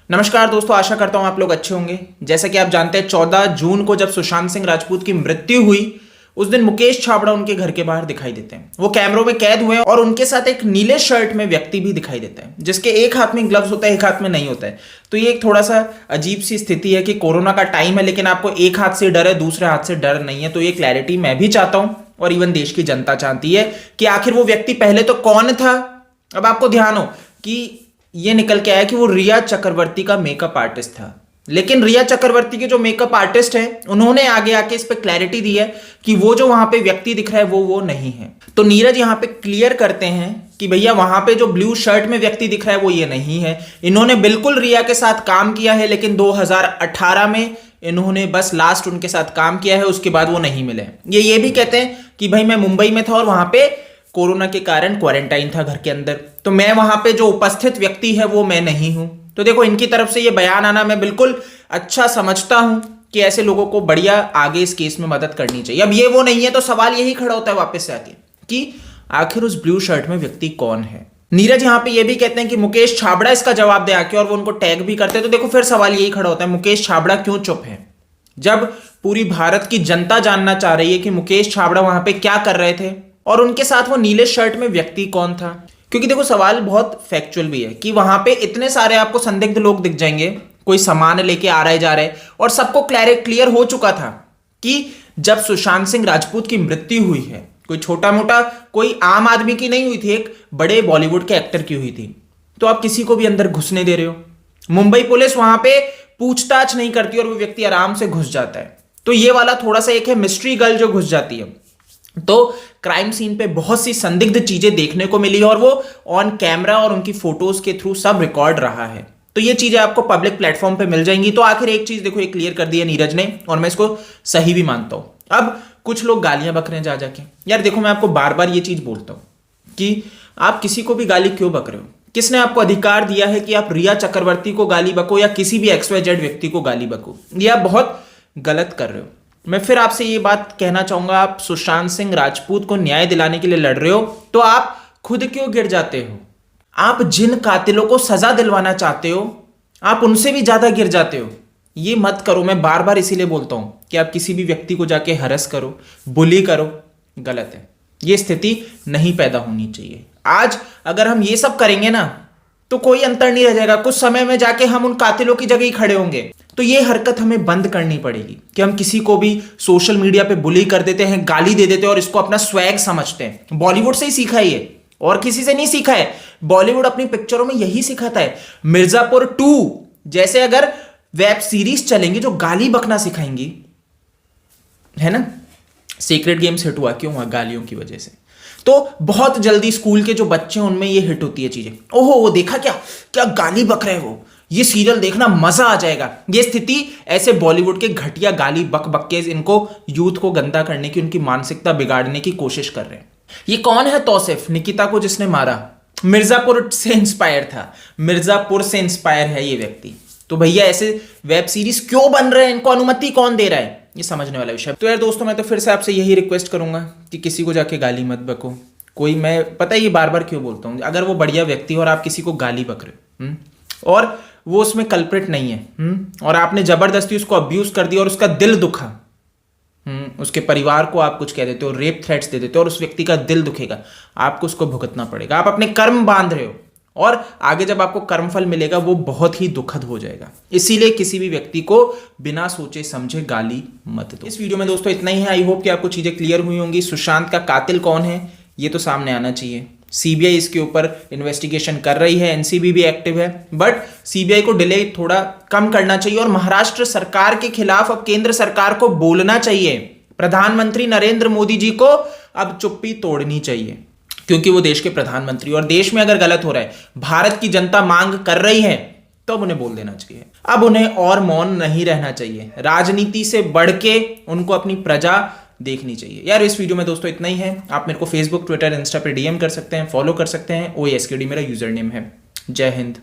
नमस्कार दोस्तों, आशा करता हूं आप लोग अच्छे होंगे। जैसा कि आप जानते हैं 14 जून को जब सुशांत सिंह राजपूत की मृत्यु हुई, उस दिन मुकेश छाबड़ा उनके घर के बाहर दिखाई देते हैं। वो कैमरों में कैद हुए हैं और उनके साथ एक नीले शर्ट में व्यक्ति भी दिखाई देता है, जिसके एक हाथ में ग्लव्स होता है, एक हाथ में नहीं होता है। तो ये एक थोड़ा सा अजीब सी स्थिति है कि कोरोना का टाइम है, लेकिन आपको एक हाथ से डर है, दूसरे हाथ से डर नहीं है। तो ये क्लैरिटी मैं भी चाहता हूं और इवन देश की जनता चाहती है कि आखिर वो व्यक्ति पहले तो कौन था। अब आपको ध्यान हो कि ये निकल के आया कि वो रिया चक्रवर्ती का मेकअप आर्टिस्ट था, लेकिन रिया चक्रवर्ती के जो मेकअप आर्टिस्ट हैं उन्होंने आगे आके इस पे क्लैरिटी दी है कि वो जो वहां पे व्यक्ति दिख रहा है वो नहीं है। तो नीरज यहां पे क्लियर करते हैं कि भैया वहां पे जो ब्लू शर्ट में व्यक्ति दिख रहा है वो ये नहीं है। इन्होंने बिल्कुल रिया के साथ काम किया है, लेकिन 2018 में इन्होंने बस लास्ट उनके साथ काम किया है, उसके बाद वो नहीं मिले। ये भी कहते हैं कि भाई मैं मुंबई में था और वहां पे कोरोना के कारण क्वारंटाइन था घर के अंदर, तो मैं वहां पे जो उपस्थित व्यक्ति है वो मैं नहीं हूं। तो देखो, इनकी तरफ से ये बयान आना मैं बिल्कुल अच्छा समझता हूं कि ऐसे लोगों को बढ़िया आगे इस केस में मदद करनी चाहिए। अब ये वो नहीं है तो सवाल यही खड़ा होता है वापस से आके कि आखिर उस ब्लू शर्ट में व्यक्ति कौन है। नीरज यहां पे ये भी कहते हैं कि मुकेश छाबड़ा इसका जवाब दे आके, और वो उनको टैग भी करते हैं। तो देखो, फिर सवाल यही खड़ा होता है, मुकेश छाबड़ा क्यों चुप है जब पूरी भारत की जनता जानना चाह रही है कि मुकेश छाबड़ा वहां पे क्या कर रहे थे और उनके साथ वो नीले शर्ट में व्यक्ति कौन था। क्योंकि देखो, सवाल बहुत फैक्चुअल भी है कि वहां पे इतने सारे आपको संदिग्ध लोग दिख जाएंगे, कोई सामान लेके आ रहे जा रहे, और सबको क्लियर हो चुका था कि जब सुशांत सिंह राजपूत की मृत्यु हुई है, कोई छोटा मोटा कोई आम आदमी की नहीं हुई थी, एक बड़े बॉलीवुड के एक्टर की हुई थी। तो आप किसी को भी अंदर घुसने दे रहे हो। मुंबई पुलिस वहां पे पूछताछ नहीं करती और वो व्यक्ति आराम से घुस जाता है। तो ये वाला थोड़ा सा एक है मिस्ट्री गर्ल जो घुस जाती है। तो क्राइम सीन पे बहुत सी संदिग्ध चीजें देखने को मिली और वो ऑन कैमरा और उनकी फोटोज के थ्रू सब रिकॉर्ड रहा है। तो ये चीजें आपको पब्लिक प्लेटफॉर्म पे मिल जाएंगी। तो आखिर एक चीज देखो, ये क्लियर कर दी है नीरज ने, और मैं इसको सही भी मानता हूं। अब कुछ लोग गालियां बक रहे हैं जा जाके। यार देखो, मैं आपको बार बार ये चीज बोलता हूं कि आप किसी को भी गाली क्यों बक रहे हो। किसने आपको अधिकार दिया है कि आप रिया चक्रवर्ती को गाली बको या किसी भी XYZ व्यक्ति को गाली बको। ये आप बहुत गलत कर रहे हो। मैं फिर आपसे ये बात कहना चाहूंगा, आप सुशांत सिंह राजपूत को न्याय दिलाने के लिए लड़ रहे हो तो आप खुद क्यों गिर जाते हो। आप जिन कातिलों को सजा दिलवाना चाहते हो आप उनसे भी ज्यादा गिर जाते हो। ये मत करो। मैं बार बार इसीलिए बोलता हूं कि आप किसी भी व्यक्ति को जाके हरस करो, बुली करो, गलत है। ये स्थिति नहीं पैदा होनी चाहिए। आज अगर हम ये सब करेंगे ना तो कोई अंतर नहीं रह जाएगा। कुछ समय में जाके हम उन कातिलों की जगह ही खड़े होंगे। तो ये हरकत हमें बंद करनी पड़ेगी कि हम किसी को भी सोशल मीडिया पे बुली कर देते हैं, गाली दे देते हैं और इसको अपना स्वैग समझते हैं। बॉलीवुड से ही सीखा है ये, और किसी से नहीं सीखा है। बॉलीवुड अपनी पिक्चरों में यही सिखाता है। मिर्जापुर 2 जैसे अगर वेब सीरीज चलेंगी जो गाली बकना सिखाएंगी, है ना। सीक्रेट गेम्स हिट हुआ, क्यों हुआ? गालियों की वजह से। तो बहुत जल्दी स्कूल के जो बच्चे हैं उनमें ये हिट होती है चीजें। ओहो, वो देखा क्या क्या गाली बक रहे हो, ये सीरियल देखना, मजा आ जाएगा। ये स्थिति ऐसे बॉलीवुड के घटिया गाली बक बक के इनको यूथ को गंदा करने की, उनकी मानसिकता बिगाड़ने की कोशिश कर रहे हैं। ये कौन है? तौसिफ, निकिता को जिसने मारा, मिर्जापुर से इंस्पायर था। मिर्जापुर से इंस्पायर है ये व्यक्ति। तो भैया ऐसे वेब सीरीज क्यों बन रहे हैं, इनको अनुमति कौन दे रहा है, ये समझने वाला विषय। तो यार दोस्तों, मैं तो फिर से आपसे यही रिक्वेस्ट करूंगा कि किसी को जाके गाली मत बको। कोई, मैं पता है ये बार बार क्यों बोलता हूं, अगर वो बढ़िया व्यक्ति और आप किसी को गाली बक रहे हो और वो उसमें कल्प्रिट नहीं है, और आपने जबरदस्ती उसको अब्यूज कर दिया और उसका दिल दुखा, उसके परिवार को आप कुछ कह देते हो, रेप थ्रेट्स दे देते हो और उस व्यक्ति का दिल दुखेगा, आपको उसको भुगतना पड़ेगा। आप अपने कर्म बांध रहे हो और आगे जब आपको कर्मफल मिलेगा वो बहुत ही दुखद हो जाएगा। इसीलिए किसी भी व्यक्ति को बिना सोचे समझे गाली मत दो। इस वीडियो में दोस्तों इतना ही है। आई होप कि आपको चीजें क्लियर हुई होंगी। सुशांत का कातिल कौन है ये तो सामने आना चाहिए। सीबीआई इसके ऊपर इन्वेस्टिगेशन कर रही है, एनसीबी भी एक्टिव है, बट सीबीआई को डिले थोड़ा कम करना चाहिए और महाराष्ट्र सरकार के खिलाफ अब केंद्र सरकार को बोलना चाहिए। प्रधानमंत्री नरेंद्र मोदी जी को अब चुप्पी तोड़नी चाहिए, क्योंकि वो देश के प्रधानमंत्री, और देश में अगर गलत हो रहा है, भारत की जनता मांग कर रही है, तो अब उन्हें बोल देना चाहिए। अब उन्हें और मौन नहीं रहना चाहिए। राजनीति से बढ़ के उनको अपनी प्रजा देखनी चाहिए। यार इस वीडियो में दोस्तों इतना ही है। आप मेरे को फेसबुक, ट्विटर, इंस्टा पे DM कर सकते हैं, फॉलो कर सकते हैं। OASKD मेरा यूजर नेम है। जय हिंद।